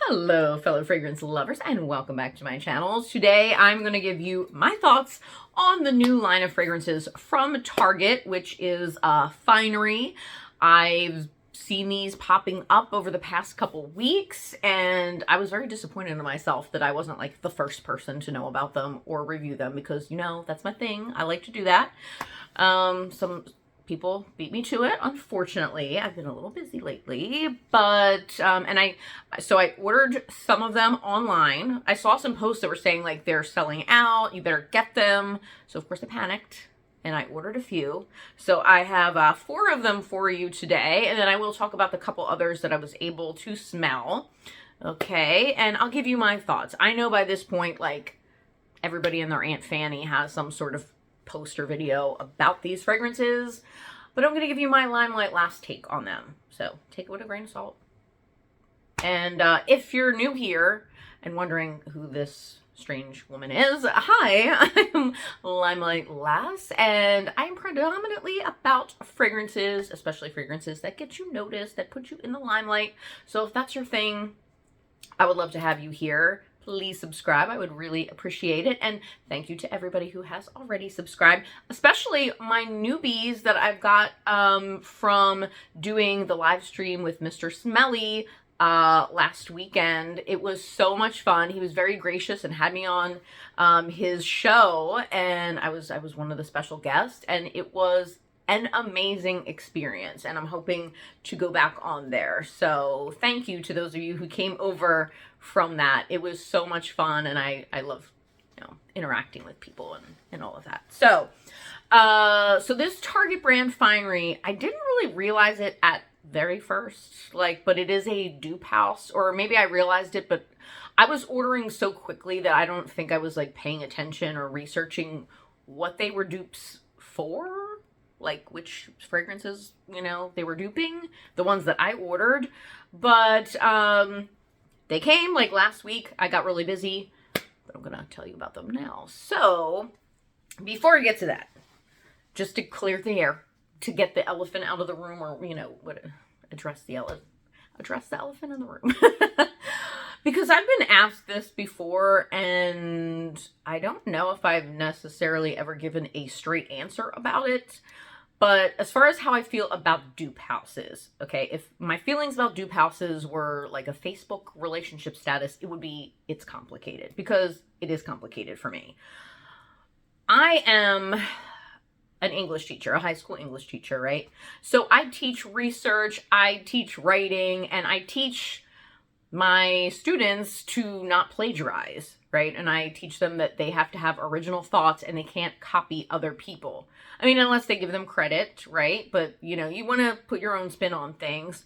Hello, fellow fragrance lovers, and welcome back to my channel. Today, I'm going to give you my thoughts on the new line of fragrances from Target, which is Finery. I've seen these popping up over the past couple weeks, and I was very disappointed in myself that I wasn't like the first person to know about them or review them because, you know, that's my thing. I like to do that. Some people beat me to it, unfortunately. I've been a little busy lately, but so I ordered some of them online. I saw some posts that were saying like they're selling out, you better get them. So of course I panicked and I ordered a few. So I have 4 of them for you today, and then I will talk about the couple others that I was able to smell. Okay, and I'll give you my thoughts. I know by this point, like, everybody and their Aunt Fanny has some sort of poster video about these fragrances, but I'm going to give you my limelight last take on them. So take it with a grain of salt. And if you're new here and wondering who this strange woman is, hi, I'm Limelight Lass, and I'm predominantly about fragrances, especially fragrances that get you noticed, that put you in the limelight. So if that's your thing, I would love to have you here. Please subscribe. I would really appreciate it. And thank you to everybody who has already subscribed, especially my newbies that I've got from doing the live stream with Mr. Smelly last weekend. It was so much fun. He was very gracious and had me on his show, and I was one of the special guests, and it was an amazing experience, and I'm hoping to go back on there. So thank you to those of you who came over from that. It was so much fun, and I love, you know, interacting with people and all of that. So so this Target brand Finery, I didn't really realize it at very first, like, but it is a dupe house, or maybe I realized it, but I was ordering so quickly that I don't think I was like paying attention or researching what they were dupes for, like which fragrances, you know, they were duping, the ones that I ordered. But they came like last week. I got really busy, but I'm gonna tell you about them now. So before I get to that, just to clear the air, to get the elephant out of the room, or, you know, what, address the elephant in the room. Because I've been asked this before, and I don't know if I've necessarily ever given a straight answer about it. But as far as how I feel about dupe houses, okay, if my feelings about dupe houses were like a Facebook relationship status, it would be, it's complicated, because it is complicated for me. I am an English teacher, a high school English teacher, right? So I teach research, I teach writing, and I teach my students to not plagiarize, right? And I teach them that they have to have original thoughts and they can't copy other people. I mean, unless they give them credit, right? But, you know, you want to put your own spin on things.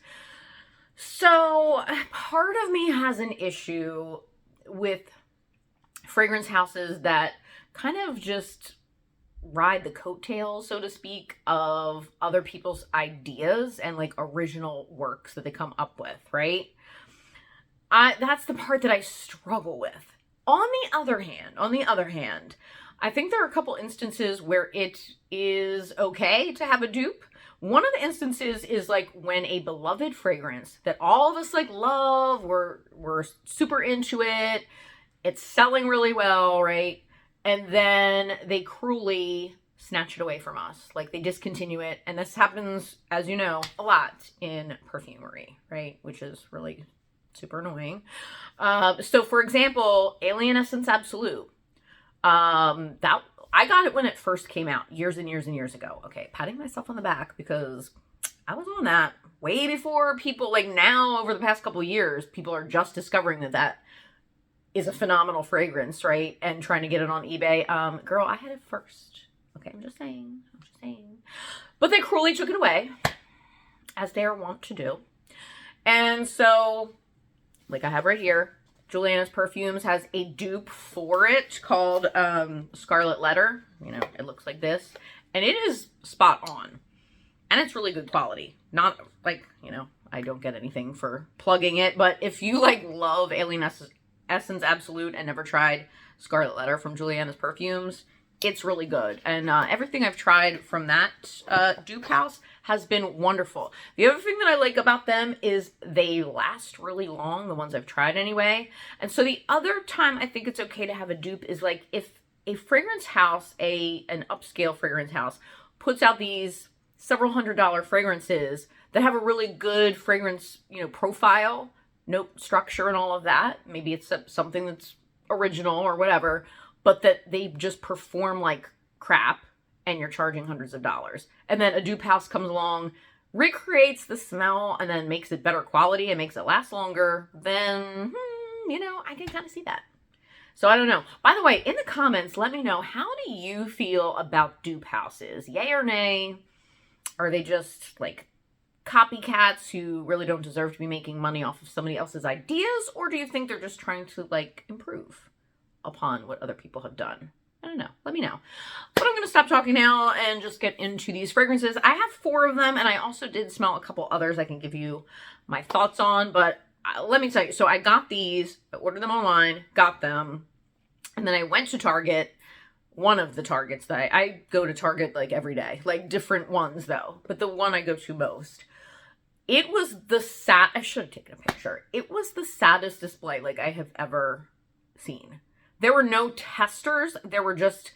So part of me has an issue with fragrance houses that kind of just ride the coattails, so to speak, of other people's ideas and like original works that they come up with, right? That's the part that I struggle with. On the other hand, I think there are a couple instances where it is okay to have a dupe. One of the instances is like when a beloved fragrance that all of us like love, we're super into it, it's selling really well, right? And then they cruelly snatch it away from us. Like they discontinue it. And this happens, as you know, a lot in perfumery, right? Which is really super annoying. So for example, Alien Essence Absolute. That I got it when it first came out years and years and years ago. Okay, patting myself on the back because I was on that way before people, like now over the past couple years, people are just discovering that that is a phenomenal fragrance, right? And trying to get it on eBay. Girl, I had it first. Okay, I'm just saying. But they cruelly took it away, as they are wont to do. And so, like I have right here, Juliana's Perfumes has a dupe for it called Scarlet Letter. You know, it looks like this. And it is spot on. And it's really good quality. Not like, you know, I don't get anything for plugging it. But if you like love Alien Essence Absolute and never tried Scarlet Letter from Juliana's Perfumes, it's really good. And everything I've tried from that dupe house has been wonderful. The other thing that I like about them is they last really long, the ones I've tried anyway. And so the other time I think it's okay to have a dupe is like if a fragrance house, an upscale fragrance house, puts out these several $100 fragrances that have a really good fragrance, profile, note structure and all of that. Maybe it's something that's original or whatever, but that they just perform like crap and you're charging hundreds of dollars. And then a dupe house comes along, recreates the smell, and then makes it better quality and makes it last longer, then, I can kind of see that. So I don't know. By the way, in the comments, let me know, how do you feel about dupe houses? Yay or nay? Are they just like copycats who really don't deserve to be making money off of somebody else's ideas? Or do you think they're just trying to like improve upon what other people have done? I don't know. Let me know. But I'm going to stop talking now and just get into these fragrances. I have 4 of them, and I also did smell a couple others I can give you my thoughts on. But let me tell you. So I got these. I ordered them online, got them, and then I went to Target. One of the Targets that I go to Target like every day. Like different ones, though. But the one I go to most. It was I should have taken a picture. It was the saddest display like I have ever seen. There were no testers. There were just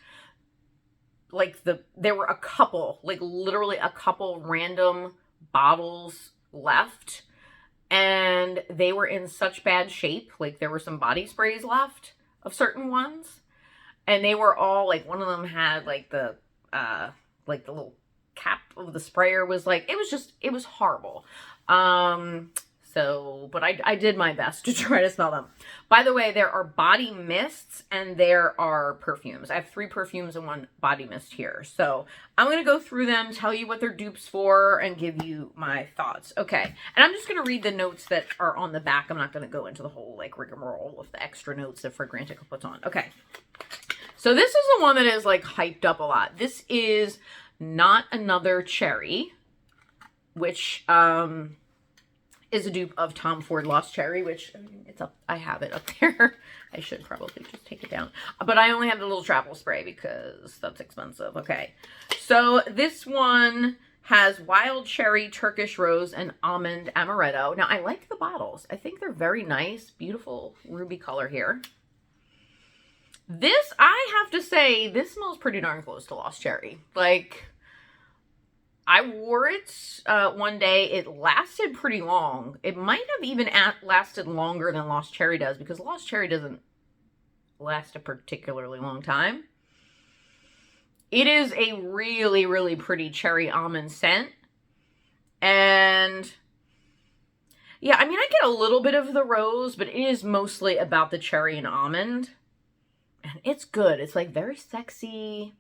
like there were a couple, like literally a couple random bottles left. And they were in such bad shape. Like there were some body sprays left of certain ones. And they were all like, one of them had like the little cap of the sprayer was like, it was horrible. But I did my best to try to smell them. By the way, there are body mists and there are perfumes. I have 3 perfumes and 1 body mist here. So I'm going to go through them, tell you what they're dupes for, and give you my thoughts. Okay. And I'm just going to read the notes that are on the back. I'm not going to go into the whole like rigmarole of the extra notes that Fragrantica puts on. Okay. So this is the one that is like hyped up a lot. This is Not Another Cherry, which, is a dupe of Tom Ford Lost Cherry, which it's up. I have it up there. I should probably just take it down. But I only have the little travel spray because that's expensive. Okay. So this one has wild cherry, Turkish rose, and almond amaretto. Now I like the bottles. I think they're very nice. Beautiful ruby color here. This, I have to say, this smells pretty darn close to Lost Cherry. Like, I wore it one day. It lasted pretty long. It might have even lasted longer than Lost Cherry does, because Lost Cherry doesn't last a particularly long time. It is a really, really pretty cherry almond scent. And yeah, I mean, I get a little bit of the rose, but it is mostly about the cherry and almond. And it's good. It's like very sexy.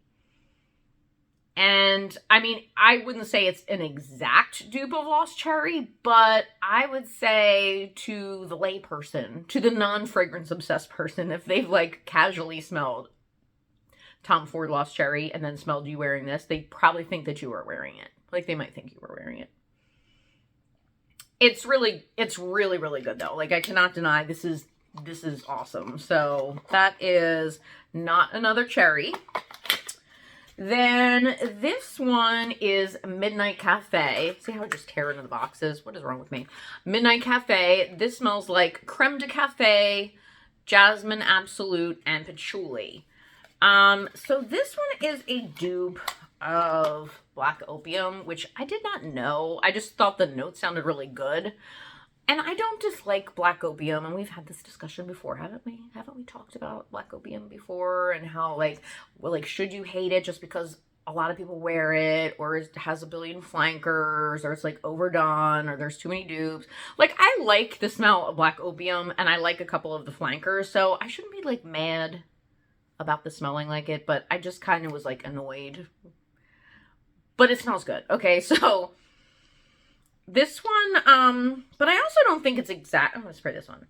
And I mean, I wouldn't say it's an exact dupe of Lost Cherry, but I would say to the layperson, to the non-fragrance obsessed person, if they've like casually smelled Tom Ford Lost Cherry and then smelled you wearing this, they probably think that you were wearing it. Like they might think you were wearing it. It's really, really good though. Like I cannot deny this is awesome. So that is Not Another Cherry. Then this one is Midnight Cafe. See how I just tear into the boxes? What is wrong with me? Midnight Cafe. This smells like creme de cafe, jasmine absolute, and patchouli. So this one is a dupe of Black Opium, which I did not know. I just thought the note sounded really good. And I don't dislike Black Opium, and we've had this discussion before, haven't we? Haven't we talked about Black Opium before, and how, like, well, like, should you hate it just because a lot of people wear it, or it has a billion flankers, or it's, like, overdone, or there's too many dupes? Like, I like the smell of Black Opium, and I like a couple of the flankers, so I shouldn't be, like, mad about the smelling like it, but I just kind of was, like, annoyed. But it smells good. Okay, so this one, but I also don't think it's exact. I'm going to spray this one.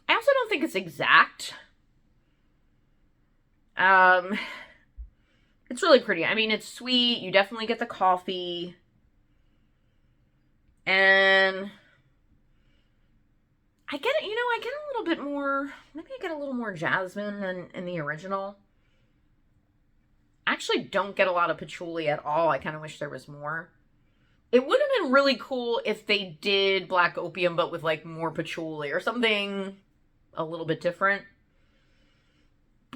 I also don't think it's exact. It's really pretty. I mean, it's sweet. You definitely get the coffee. And I get it, I get a little bit more, maybe I get a little more jasmine than in the original. I actually don't get a lot of patchouli at all. I kind of wish there was more. It would have been really cool if they did black opium, but with like more patchouli or something a little bit different.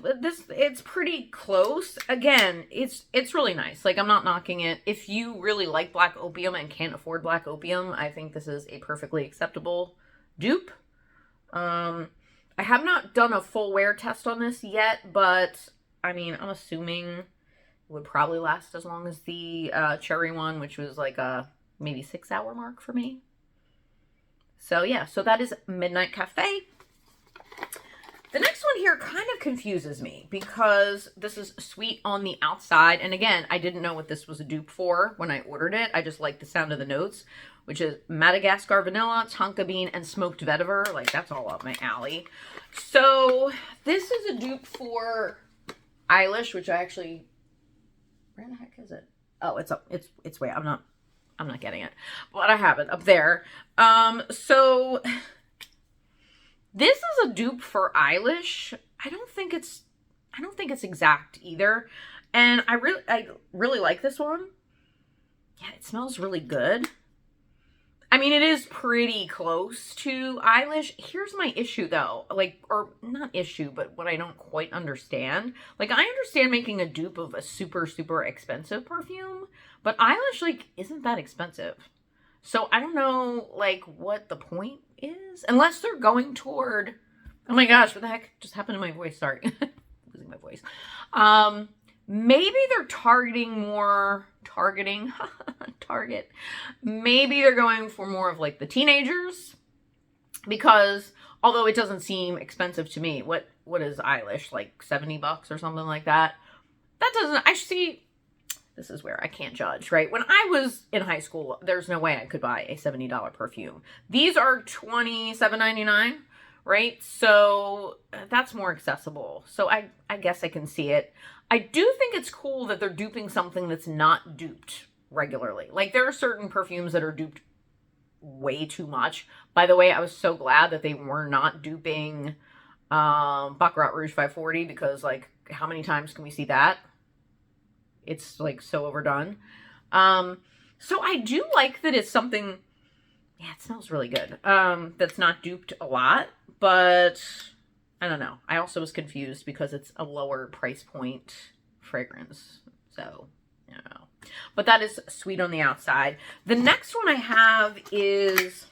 But it's pretty close. Again, it's really nice. Like, I'm not knocking it. If you really like black opium and can't afford black opium, I think this is a perfectly acceptable dupe. I have not done a full wear test on this yet, but I mean, I'm assuming it would probably last as long as the cherry one, which was like a maybe 6-hour mark for me. So yeah, so that is Midnight Cafe. The next one here kind of confuses me because this is sweet on the outside. And again, I didn't know what this was a dupe for when I ordered it. I just like the sound of the notes, which is Madagascar vanilla, tonka bean, and smoked vetiver. Like, that's all up my alley. So this is a dupe for Eilish, which I actually, where the heck is it? Oh, it's up. It's way. I'm not getting it, but I have it up there. So this is a dupe for Eilish. I don't think it's exact either. And I really like this one. Yeah, it smells really good. I mean, it is pretty close to Eilish. Here's my issue though. Like, or not issue, but what I don't quite understand. Like, I understand making a dupe of a super, super expensive perfume, but Eilish, like, isn't that expensive. So I don't know, like, what the point is. Unless they're going toward, oh my gosh, what the heck just happened to my voice? Sorry. Losing my voice. Maybe they're target. Maybe they're going for more of like the teenagers, because although it doesn't seem expensive to me, what is Eilish, like $70 or something like that? That doesn't, I see, this is where I can't judge, right? When I was in high school, there's no way I could buy a $70 perfume. These are $27.99, right? So that's more accessible. So I guess I can see it. I do think it's cool that they're duping something that's not duped regularly. Like, there are certain perfumes that are duped way too much. By the way, I was so glad that they were not duping Baccarat Rouge 540, because, like, how many times can we see that? It's, like, so overdone. So I do like that it's something, yeah, it smells really good, that's not duped a lot, but I don't know. I also was confused because it's a lower price point fragrance. So, you know. But that is sweet on the outside. The next one I have is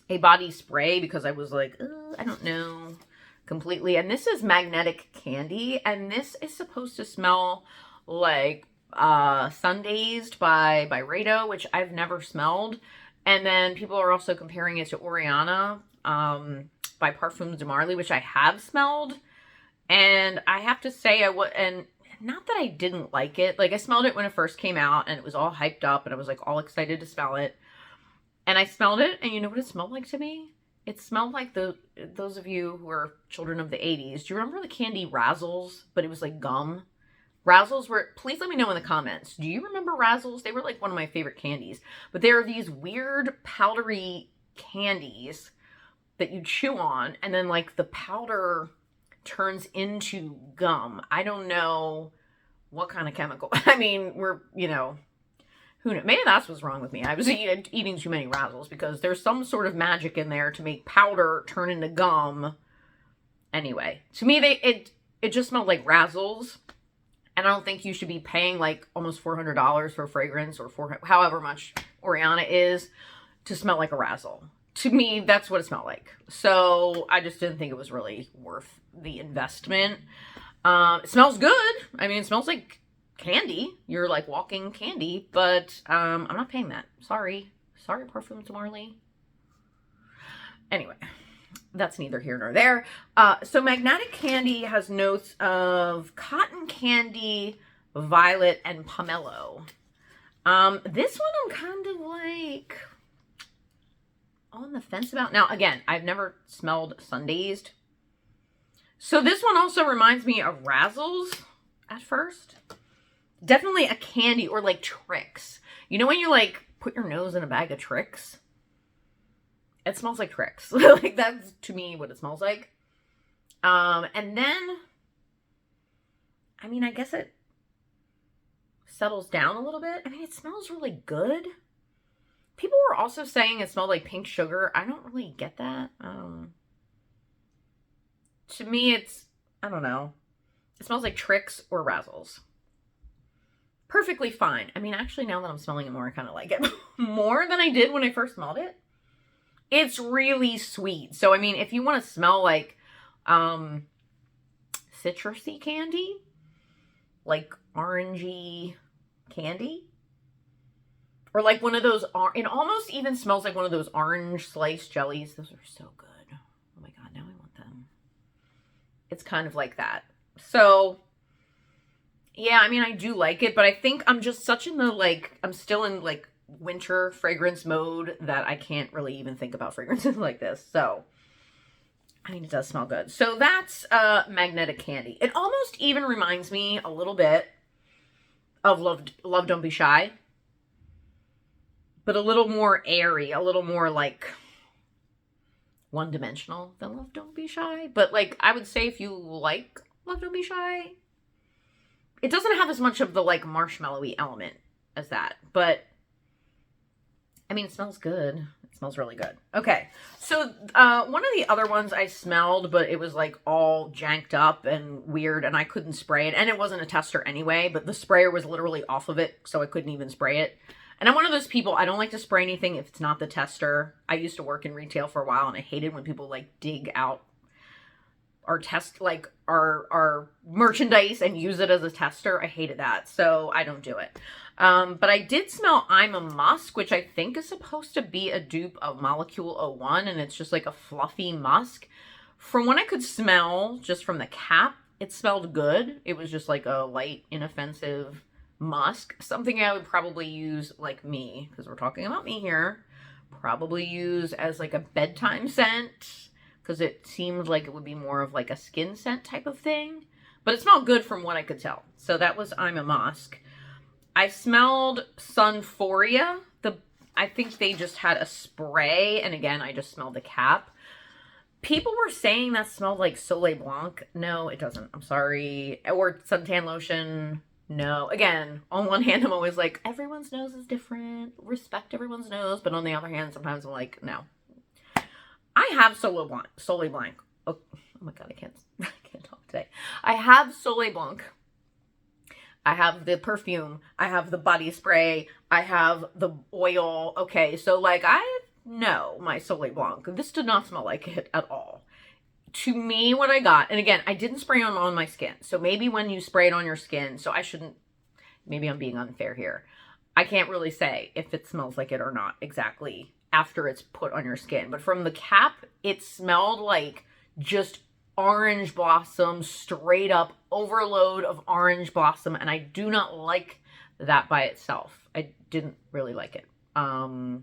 a body spray, because I was like, I don't know completely. And this is Magnetic Candy. And this is supposed to smell like Sun-Dazed by Rado, which I've never smelled. And then people are also comparing it to Oriana by Perfumes de Marly, which I have smelled. And I have to say, and not that I didn't like it. Like, I smelled it when it first came out, and it was all hyped up, and I was like all excited to smell it. And I smelled it, and you know what it smelled like to me? It smelled like those of you who are children of the 80s. Do you remember the candy Razzles? But it was like gum. Razzles were, please let me know in the comments. Do you remember Razzles? They were like one of my favorite candies. But they are these weird powdery candies that you chew on, and then like the powder turns into gum. I don't know what kind of chemical. I mean, we're, you know, who knows? Maybe that's what's wrong with me. I was eating too many Razzles, because there's some sort of magic in there to make powder turn into gum. Anyway, to me, it just smelled like Razzles. And I don't think you should be paying like almost $400 for a fragrance, or however much Oriana is, to smell like a Razzle. To me, that's what it smelled like. So I just didn't think it was really worth the investment. It smells good. I mean, it smells like candy. You're like walking candy, but I'm not paying that. Sorry, Perfumes de Marly. Anyway, that's neither here nor there. So Magnetic Candy has notes of cotton candy, violet, and pomelo. This one I'm kind of like on the fence about. Now, again, I've never smelled Sun-Dazed. So this one also reminds me of Razzles at first. Definitely a candy, or like Tricks. You know when you like put your nose in a bag of Tricks? It smells like Tricks. Like, that's to me what it smells like. And then, I mean, I guess it settles down a little bit. I mean, it smells really good. People were also saying it smelled like pink sugar. I don't really get that. To me, it's, I don't know. It smells like Tricks or Razzles. Perfectly fine. I mean, actually, now that I'm smelling it more, I kind of like it more than I did when I first smelled it. It's really sweet. So, I mean, if you want to smell like citrusy candy, like orangey candy, or like one of those, it almost even smells like one of those orange sliced jellies. Those are so good. Oh my God, now I want them. It's kind of like that. So, yeah, I mean, I do like it, but I think I'm just such in the, like, I'm still in, like, winter fragrance mode that I can't really even think about fragrances like this. So, I mean, it does smell good. So that's Magnetic Candy. It almost even reminds me a little bit of Love Don't Be Shy, but a little more airy, a little more, like, one-dimensional than Love Don't Be Shy. But, like, I would say if you like Love Don't Be Shy, it doesn't have as much of the, like, marshmallowy element as that. But, I mean, it smells good. It smells really good. Okay, so one of the other ones I smelled, but it was, like, all janked up and weird, and I couldn't spray it. And it wasn't a tester anyway, but the sprayer was literally off of it, so I couldn't even spray it. And I'm one of those people, I don't like to spray anything if it's not the tester. I used to work in retail for a while, and I hated when people, like, dig out our test, like, our merchandise and use it as a tester. I hated that, so I don't do it. But I did smell I'm a Musk, which I think is supposed to be a dupe of Molecule 01, and it's just like a fluffy musk. From what I could smell, just from the cap, it smelled good. It was just like a light, inoffensive musk. Something I would probably use, like me, because we're talking about me here, probably use as like a bedtime scent, because it seemed like it would be more of like a skin scent type of thing. But it smelled good from what I could tell. So that was I'm a Musk. I smelled Sunforia. I think they just had a spray. And again, I just smelled the cap. People were saying that smelled like Soleil Blanc. No, it doesn't. I'm sorry. Or suntan lotion. No. Again, on one hand, I'm always like, everyone's nose is different. Respect everyone's nose. But on the other hand, sometimes I'm like, no. I have Soleil Blanc. Oh my God, I can't talk today. I have Soleil Blanc. I have the perfume. I have the body spray. I have the oil. Okay, so like I know my Soleil Blanc. This did not smell like it at all. To me, what I got, and again, I didn't spray it on my skin. So maybe when you spray it on your skin, so I shouldn't, maybe I'm being unfair here. I can't really say if it smells like it or not exactly after it's put on your skin. But from the cap, it smelled like just orange blossom, straight up overload of orange blossom. And I do not like that by itself. I didn't really like it. I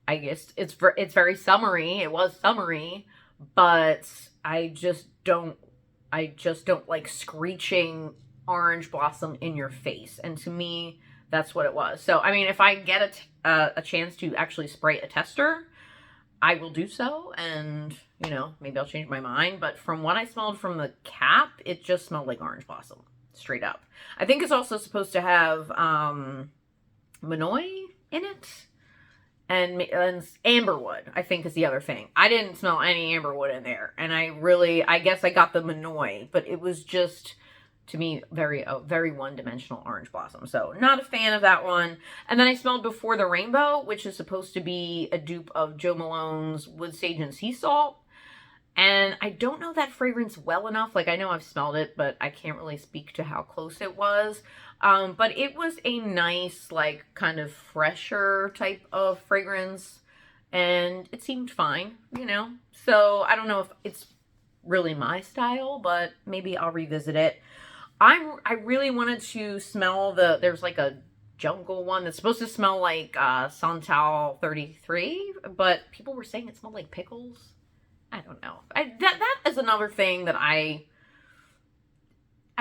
guess it's very summery. It was summery, but I just don't like screeching orange blossom in your face. And to me, that's what it was. So, I mean, if I get a chance to actually spray a tester, I will do so. And, you know, maybe I'll change my mind. But from what I smelled from the cap, it just smelled like orange blossom. Straight up. I think it's also supposed to have Manoi in it. And amberwood, I think, is the other thing. I didn't smell any amberwood in there. And I guess I got the Manoi. But it was just, to me, very one-dimensional orange blossom. So, not a fan of that one. And then I smelled Before the Rainbow, which is supposed to be a dupe of Jo Malone's Wood Sage and Sea Salt. And I don't know that fragrance well enough. Like, I know I've smelled it, but I can't really speak to how close it was. But it was a nice, like, kind of fresher type of fragrance. And it seemed fine, you know. So, I don't know if it's really my style, but maybe I'll revisit it. I really wanted to smell there's like a jungle one that's supposed to smell like Santal 33, but people were saying it smelled like pickles. I don't know. That is another thing that I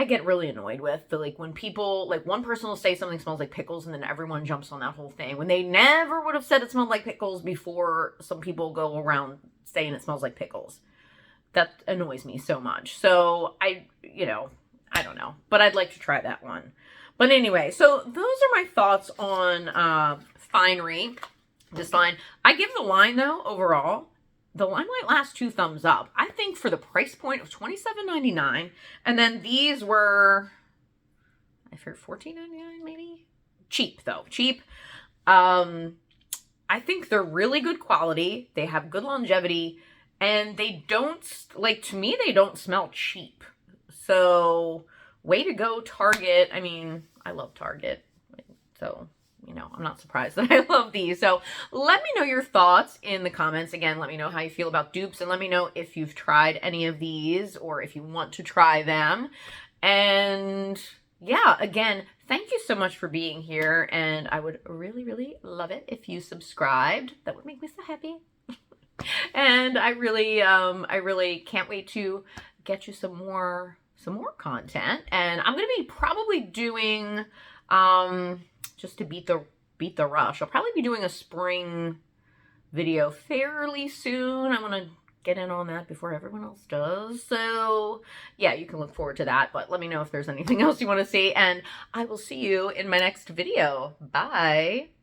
get really annoyed with. Like when people, like one person will say something smells like pickles and then everyone jumps on that whole thing when they never would have said it smelled like pickles before. Some people go around saying it smells like pickles. That annoys me so much. So I don't know, but I'd like to try that one. But anyway, so those are my thoughts on Finery, this line. I give the line, though, overall, the line might last 2 thumbs up. I think for the price point of $27.99, and then these were, I forget, $14.99 maybe? Cheap, though. Cheap. I think they're really good quality. They have good longevity, and they don't, like, to me, they don't smell cheap. So, way to go, Target. I mean, I love Target. So, you know, I'm not surprised that I love these. So, let me know your thoughts in the comments. Again, let me know how you feel about dupes, and let me know if you've tried any of these or if you want to try them. And yeah, again, thank you so much for being here, and I would really, really love it if you subscribed. That would make me so happy. And I really can't wait to get you some more content. And I'm gonna be probably doing just to beat the rush, I'll probably be doing a spring video fairly soon. I want to get in on that before everyone else does. So yeah, you can look forward to that, but let me know if there's anything else you want to see, and I will see you in my next video. Bye.